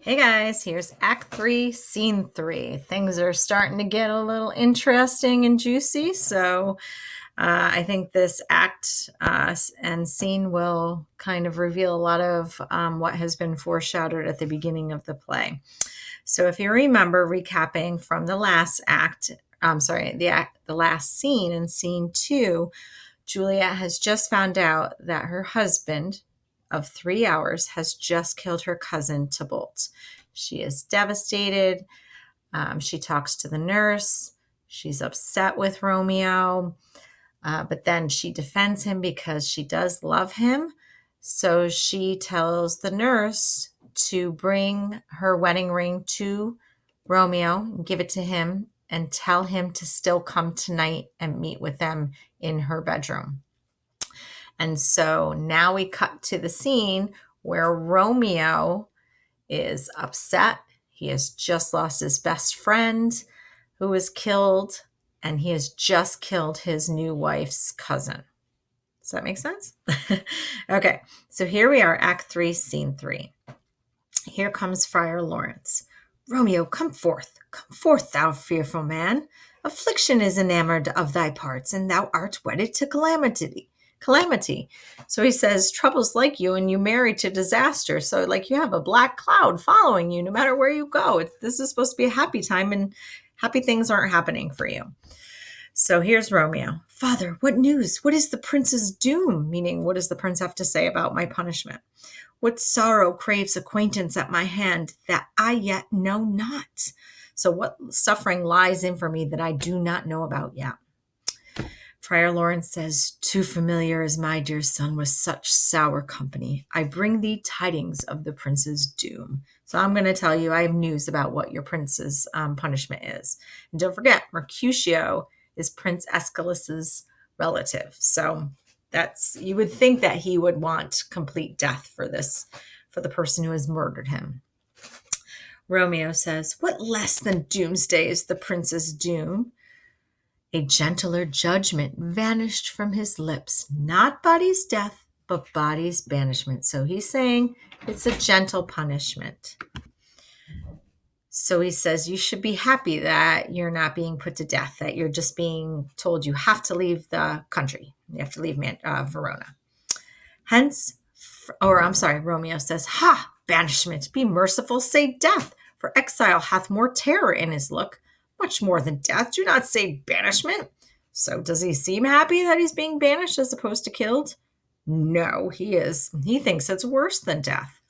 Hey guys, here's Act 3, Scene 3. Things are starting to get a little interesting and juicy, so I think this act and scene will kind of reveal a lot of what has been foreshadowed at the beginning of the play. So if you remember, recapping from the last act, the last scene in Scene 2, Juliet has just found out that her husband of 3 hours has just killed her cousin Tybalt. She is devastated. She talks to the nurse. She's upset with Romeo, but then she defends him because she does love him. So she tells the nurse to bring her wedding ring to Romeo and give it to him and tell him to still come tonight and meet with them in her bedroom. And so now we cut to the scene where Romeo is upset. He has just lost his best friend who was killed, and he has just killed his new wife's cousin. Does that make sense? Okay, so here we are, Act 3, Scene 3. Here comes Friar Lawrence. Romeo, come forth, thou fearful man. Affliction is enamored of thy parts, and thou art wedded to calamity. So he says, trouble's like you, and you married to disaster. So like you have a black cloud following you no matter where you go. This is supposed to be a happy time, and happy things aren't happening for you. So here's Romeo. Father, what news? What is the prince's doom? Meaning, what does the prince have to say about my punishment? What sorrow craves acquaintance at my hand that I yet know not? So what suffering lies in for me that I do not know about yet? Friar Lawrence says, too familiar is my dear son with such sour company. I bring thee tidings of the prince's doom. So I'm going to tell you, I have news about what your prince's punishment is. And don't forget, Mercutio is Prince Aeschylus's relative. So you would think that he would want complete death for the person who has murdered him. Romeo says, what less than doomsday is the prince's doom? A gentler judgment vanished from his lips, not body's death, but body's banishment. So he's saying it's a gentle punishment. So he says you should be happy that you're not being put to death, that you're just being told you have to leave the country. You have to leave Verona. Romeo says, ha, banishment, be merciful, say death, for exile hath more terror in his look. Much more than death. Do not say banishment. So does he seem happy that he's being banished as opposed to killed? No, he is. He thinks it's worse than death.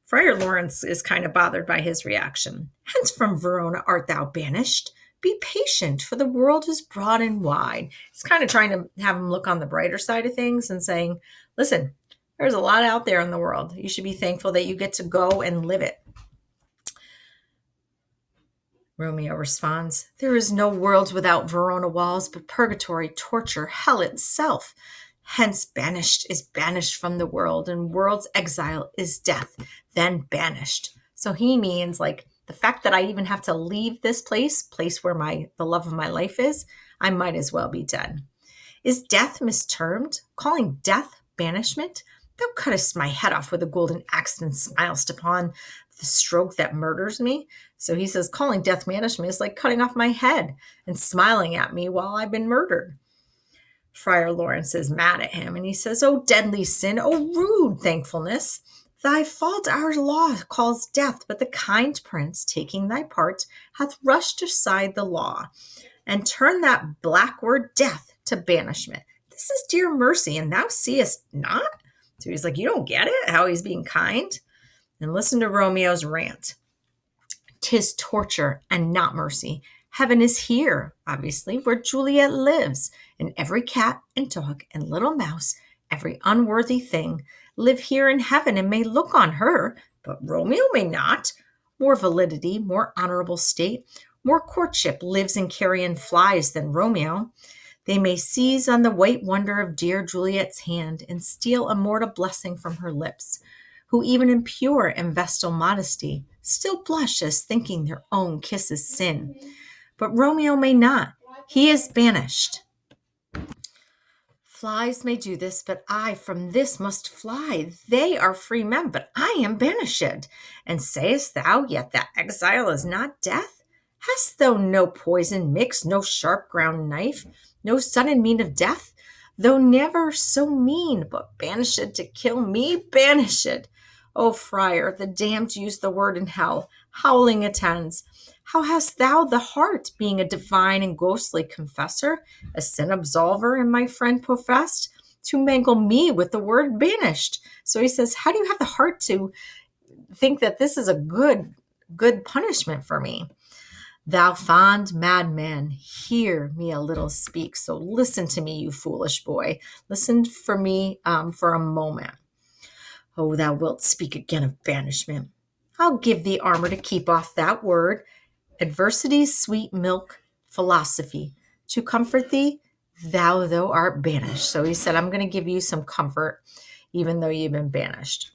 Friar Lawrence is kind of bothered by his reaction. Hence from Verona art thou banished. Be patient, for the world is broad and wide. He's kind of trying to have him look on the brighter side of things and saying, listen, there's a lot out there in the world. You should be thankful that you get to go and live it. Romeo responds, there is no world without Verona walls, but purgatory, torture, hell itself. Hence banished is banished from the world, and world's exile is death, then banished. So he means like the fact that I even have to leave this place where the love of my life is, I might as well be dead. Is death mistermed? Calling death banishment? Thou cuttest my head off with a golden axe and smilest upon the stroke that murders me. So he says calling death banishment is like cutting off my head and smiling at me while I've been murdered. Friar Lawrence is mad at him, and he says, oh, deadly sin, oh, rude thankfulness. Thy fault our law calls death, but the kind prince, taking thy part, hath rushed aside the law and turned that black word death to banishment. This is dear mercy, and thou seest not? So he's like, you don't get it, how he's being kind? And listen to Romeo's rant. 'Tis torture and not mercy. Heaven is here, obviously, where Juliet lives, and every cat and dog and little mouse, every unworthy thing, live here in heaven and may look on her, but Romeo may not. More validity, more honorable state, more courtship lives in carrion flies than Romeo. They may seize on the white wonder of dear Juliet's hand and steal a mortal blessing from her lips, who even in pure and vestal modesty still blush as thinking their own kiss is sin. But Romeo may not. He is banished. flies may do this, but I from this must fly. They are free men, but I am banished. And sayest thou yet that exile is not death? Hast thou no poison mixed, no sharp ground knife, no sudden mean of death? Though never so mean, but banished to kill me, banished. O friar, the damned use the word in hell, howling attends. How hast thou the heart, being a divine and ghostly confessor, a sin absolver, and my friend professed, to mangle me with the word banished? So he says, how do you have the heart to think that this is a good punishment for me? Thou fond madman, hear me a little speak. So listen to me, you foolish boy. Listen for me for a moment. Oh, thou wilt speak again of banishment. I'll give thee armor to keep off that word. Adversity's sweet milk, philosophy. To comfort thee, thou art banished. So he said, I'm going to give you some comfort, even though you've been banished.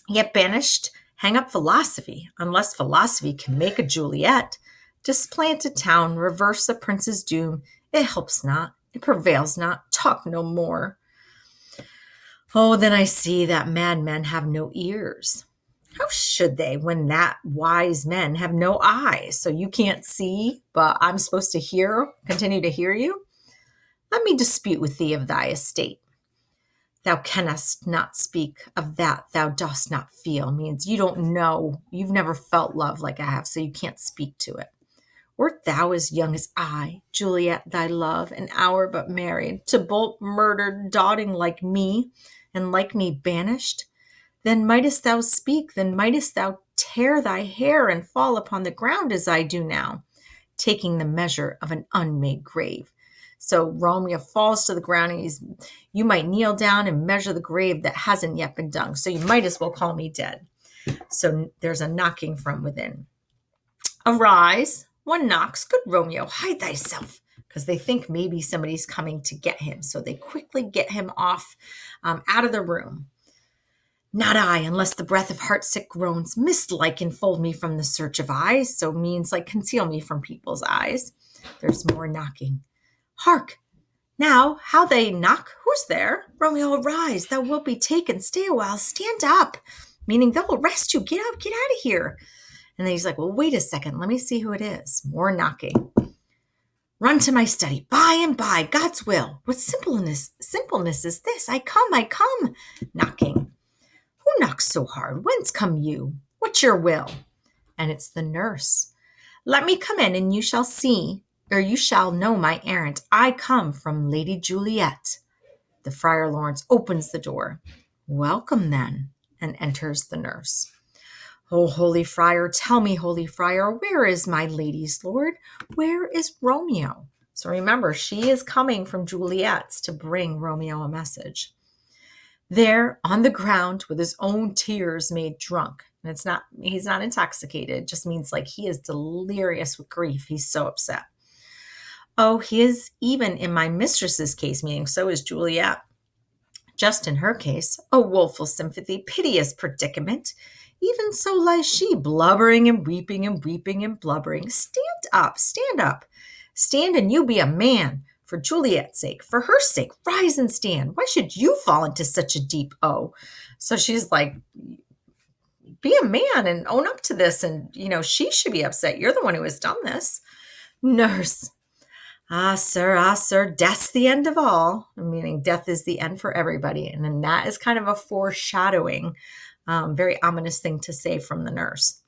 Yet banished, hang up philosophy, unless philosophy can make a Juliet. Displant a town, reverse a prince's doom. It helps not, it prevails not. Talk no more. Oh, then I see that madmen have no ears. How should they when that wise men have no eyes? So you can't see, but I'm supposed to continue to hear you? Let me dispute with thee of thy estate. Thou canst not speak of that thou dost not feel, means you don't know, you've never felt love like I have, so you can't speak to it. Wert thou as young as I, Juliet, thy love, an hour but married, to bolt murdered, doting like me, and like me banished? Then mightest thou speak, then mightest thou tear thy hair and fall upon the ground as I do now, taking the measure of an unmade grave. So Romeo falls to the ground and you might kneel down and measure the grave that hasn't yet been dug. So you might as well call me dead. So there's a knocking from within. Arise, one knocks. Good Romeo, hide thyself. Because they think maybe somebody's coming to get him. So they quickly get him off out of the room. Not I, unless the breath of heartsick groans mist-like enfold me from the search of eyes. So means like conceal me from people's eyes. There's more knocking. Hark! Now, how they knock? Who's there? Romeo, arise. Thou wilt be taken. Stay a while. Stand up. Meaning they'll arrest you. Get up. Get out of here. And then he's like, well, wait a second. Let me see who it is. More knocking. Run to my study. By and by, God's will. What simpleness is this? I come. Knocking. Who knocks so hard? Whence come you? What's your will? And it's the nurse. Let me come in and you shall see, or you shall know my errand. I come from Lady Juliet. The Friar Lawrence opens the door. Welcome then, and enters the nurse. Oh, holy friar, tell me, holy friar, where is my lady's lord? Where is Romeo? So remember, she is coming from Juliet's to bring Romeo a message. There on the ground with his own tears made drunk. And he's not intoxicated. It just means like he is delirious with grief. He's so upset. Oh, he is even in my mistress's case, meaning so is Juliet. Just in her case, a woeful sympathy, piteous predicament. Even so lies she, blubbering and weeping and blubbering. Stand up. Stand and you be a man. For Juliet's sake, for her sake, rise and stand. Why should you fall into such a deep So she's like, be a man and own up to this. And, she should be upset. You're the one who has done this. Nurse. Ah, sir, death's the end of all. Meaning death is the end for everybody. And then that is kind of a foreshadowing, very ominous thing to say from the nurse.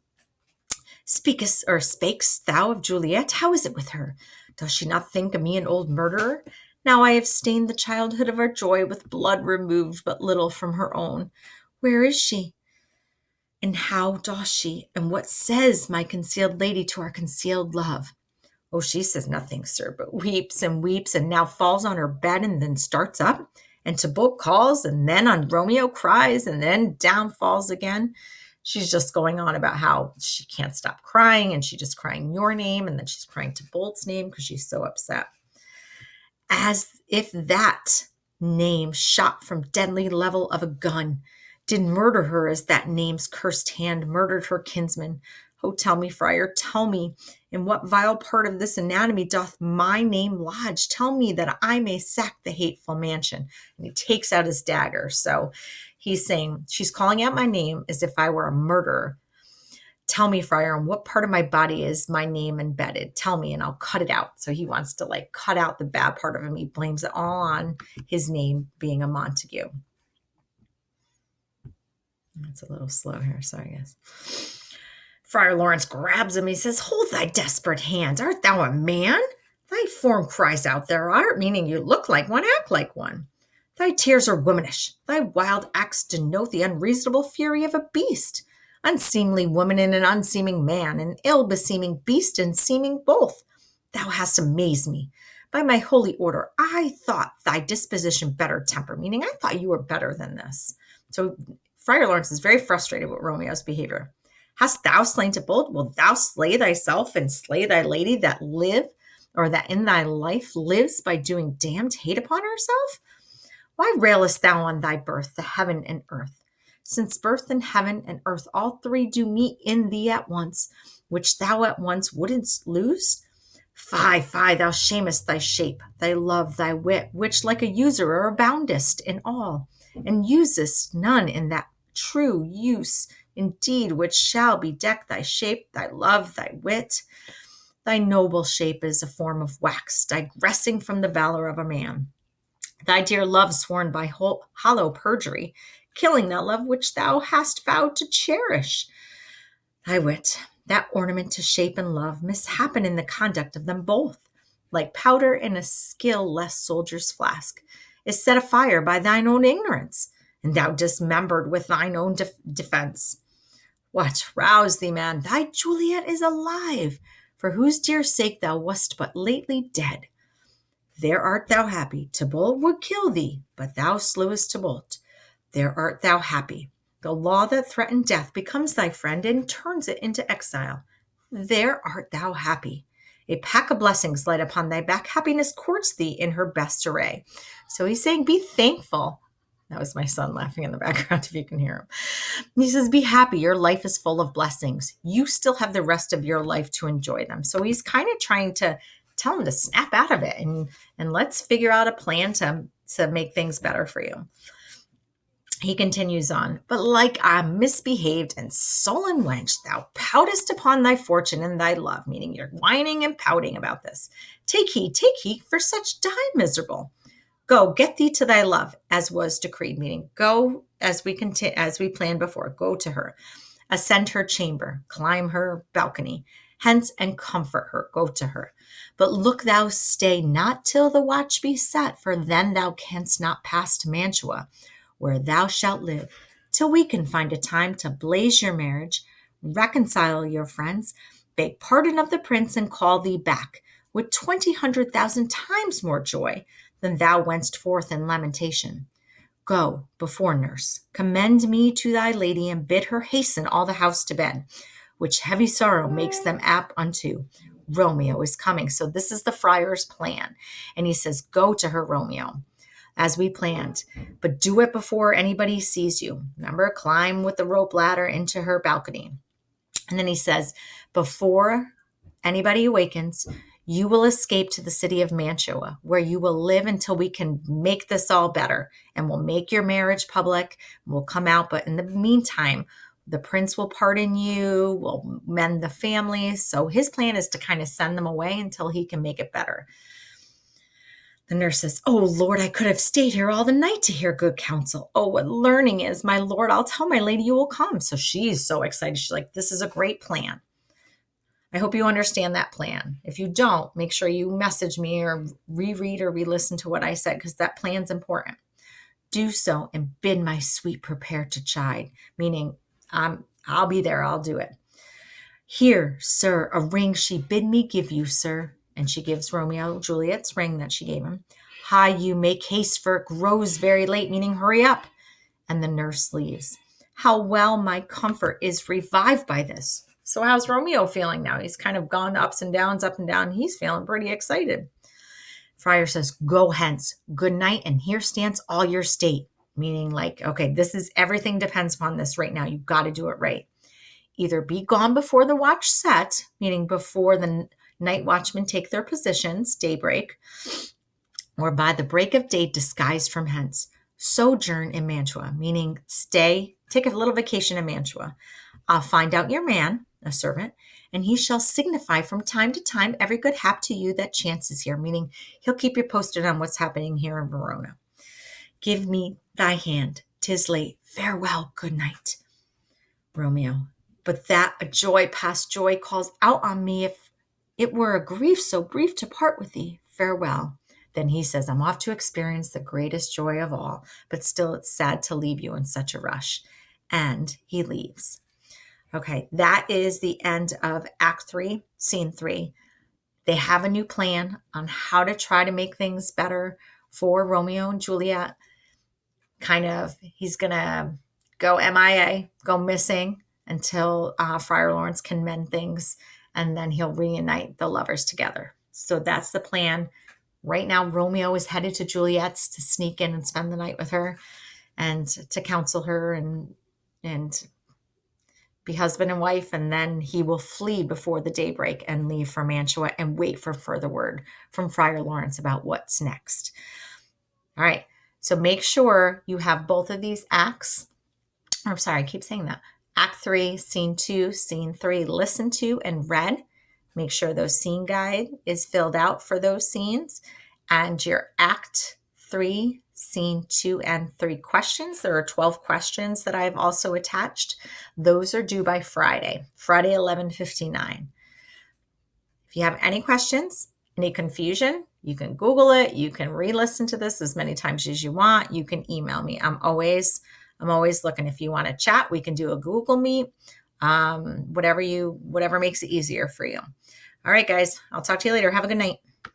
Spakest thou of Juliet? How is it with her? Does she not think of me an old murderer? Now I have stained the childhood of our joy with blood removed but little from her own. Where is she? And how doth she? And what says my concealed lady to our concealed love? Oh, she says nothing, sir, but weeps and now falls on her bed and then starts up and to both calls and then on Romeo cries and then down falls again. She's just going on about how she can't stop crying and she's just crying your name and then she's crying to Bolt's name because she's so upset. As if that name shot from deadly level of a gun did murder her as that name's cursed hand murdered her kinsman. Oh, tell me, friar, tell me, in what vile part of this anatomy doth my name lodge? Tell me that I may sack the hateful mansion. And he takes out his dagger. So he's saying, she's calling out my name as if I were a murderer. Tell me, friar, in what part of my body is my name embedded? Tell me, and I'll cut it out. So he wants to like cut out the bad part of him. He blames it all on his name being a Montague. That's a little slow here, sorry guys. Friar Lawrence grabs him. He says, hold thy desperate hand. Art thou a man? Thy form cries out thou art, meaning you look like one, act like one. Thy tears are womanish. Thy wild acts denote the unreasonable fury of a beast. Unseemly woman in an unseeming man, an ill-beseeming beast and seeming both. Thou hast amazed me. By my holy order, I thought thy disposition better temper, meaning I thought you were better than this. So Friar Lawrence is very frustrated with Romeo's behavior. Hast thou slain Tybalt? Wilt thou slay thyself and slay thy lady that live, or that in thy life lives by doing damned hate upon herself? Why railest thou on thy birth, the heaven and earth? Since birth and heaven and earth, all three do meet in thee at once, which thou at once wouldn't lose? Fie, fie, thou shamest thy shape, thy love, thy wit, which like a usurer aboundest in all, and usest none in that true use, indeed, which shall bedeck thy shape, thy love, thy wit. Thy noble shape is a form of wax, digressing from the valor of a man. Thy dear love sworn by hollow perjury, killing that love which thou hast vowed to cherish. Thy wit, that ornament to shape and love, mishappen in the conduct of them both, like powder in a skill-less soldier's flask, is set afire by thine own ignorance, and thou dismembered with thine own defense. What, rouse thee, man, thy Juliet is alive, for whose dear sake thou wast but lately dead. There art thou happy. Tybalt would kill thee, but thou slewest Tybalt. There art thou happy. The law that threatened death becomes thy friend and turns it into exile. There art thou happy. A pack of blessings light upon thy back. Happiness courts thee in her best array. So he's saying, be thankful. That was my son laughing in the background, if you can hear him. He says, be happy. Your life is full of blessings. You still have the rest of your life to enjoy them. So he's kind of trying to tell him to snap out of it and let's figure out a plan to make things better for you. He continues on, but like a misbehaved and sullen wench, thou poutest upon thy fortune and thy love, meaning you're whining and pouting about this. Take heed, for such die miserable. Go, get thee to thy love, as was decreed, meaning go as we planned before. Go to her, ascend her chamber, climb her balcony, hence and comfort her. Go to her. But look thou stay not till the watch be set, for then thou canst not pass to Mantua, where thou shalt live, till we can find a time to blaze your marriage, reconcile your friends, beg pardon of the prince, and call thee back with 200,000 times more joy than thou wentst forth in lamentation. Go before nurse, commend me to thy lady, and bid her hasten all the house to bed, which heavy sorrow makes them apt unto. Romeo is coming. So this is the friar's plan. And he says, go to her, Romeo, as we planned, but do it before anybody sees you. Remember, climb with the rope ladder into her balcony. And then he says, before anybody awakens, you will escape to the city of Mantua, where you will live until we can make this all better, and we'll make your marriage public. We'll come out, but in the meantime, the prince will pardon you, we'll mend the families. So his plan is to kind of send them away until he can make it better. The nurse says, oh, Lord, I could have stayed here all the night to hear good counsel. Oh, what learning is, my Lord. I'll tell my lady you will come. So she's so excited. She's like, this is a great plan. I hope you understand that plan. If you don't, make sure you message me or reread or re-listen to what I said, because that plan's important. Do so and bid my sweet prepare to chide, meaning I'll be there. I'll do it. Here, sir, a ring she bid me give you, sir. And she gives Romeo Juliet's ring that she gave him. Hi, you make haste, for it grows very late, meaning hurry up. And the nurse leaves. How well my comfort is revived by this. So how's Romeo feeling now? He's kind of gone ups and downs, up and down. He's feeling pretty excited. Friar says, go hence. Good night, and here stands all your state. meaning like, okay, this is everything depends upon this right now. You've got to do it right. Either be gone before the watch set, meaning before the night watchmen take their positions, daybreak, or by the break of day disguised from hence. Sojourn in Mantua, meaning stay, take a little vacation in Mantua. I'll find out your man, a servant, and he shall signify from time to time every good hap to you that chances here, meaning he'll keep you posted on what's happening here in Verona. Give me thy hand, 'tis late. Farewell, good night. Romeo. But that a joy past joy calls out on me, if it were a grief so brief to part with thee. Farewell. Then he says, I'm off to experience the greatest joy of all, but still it's sad to leave you in such a rush. And he leaves. Okay, that is the end of Act 3, Scene 3. They have a new plan on how to try to make things better for Romeo and Juliet. Kind of, he's going to go MIA, go missing until Friar Lawrence can mend things, and then he'll reunite the lovers together. So that's the plan. Right now, Romeo is headed to Juliet's to sneak in and spend the night with her and to counsel her and be husband and wife, and then he will flee before the daybreak and leave for Mantua and wait for further word from Friar Lawrence about what's next. All right, so make sure you have both of these acts. I'm sorry, I keep saying that. Act 3, Scene 2, Scene 3, listened to and read. Make sure those scene guide is filled out for those scenes. And your Act 3, Scene 2 and 3 questions. There are 12 questions that I've also attached. Those are due by Friday, 11:59. If you have any questions, any confusion, you can Google it. You can re-listen to this as many times as you want. You can email me. I'm always looking. If you want to chat, we can do a Google Meet. Whatever makes it easier for you. All right, guys, I'll talk to you later. Have a good night.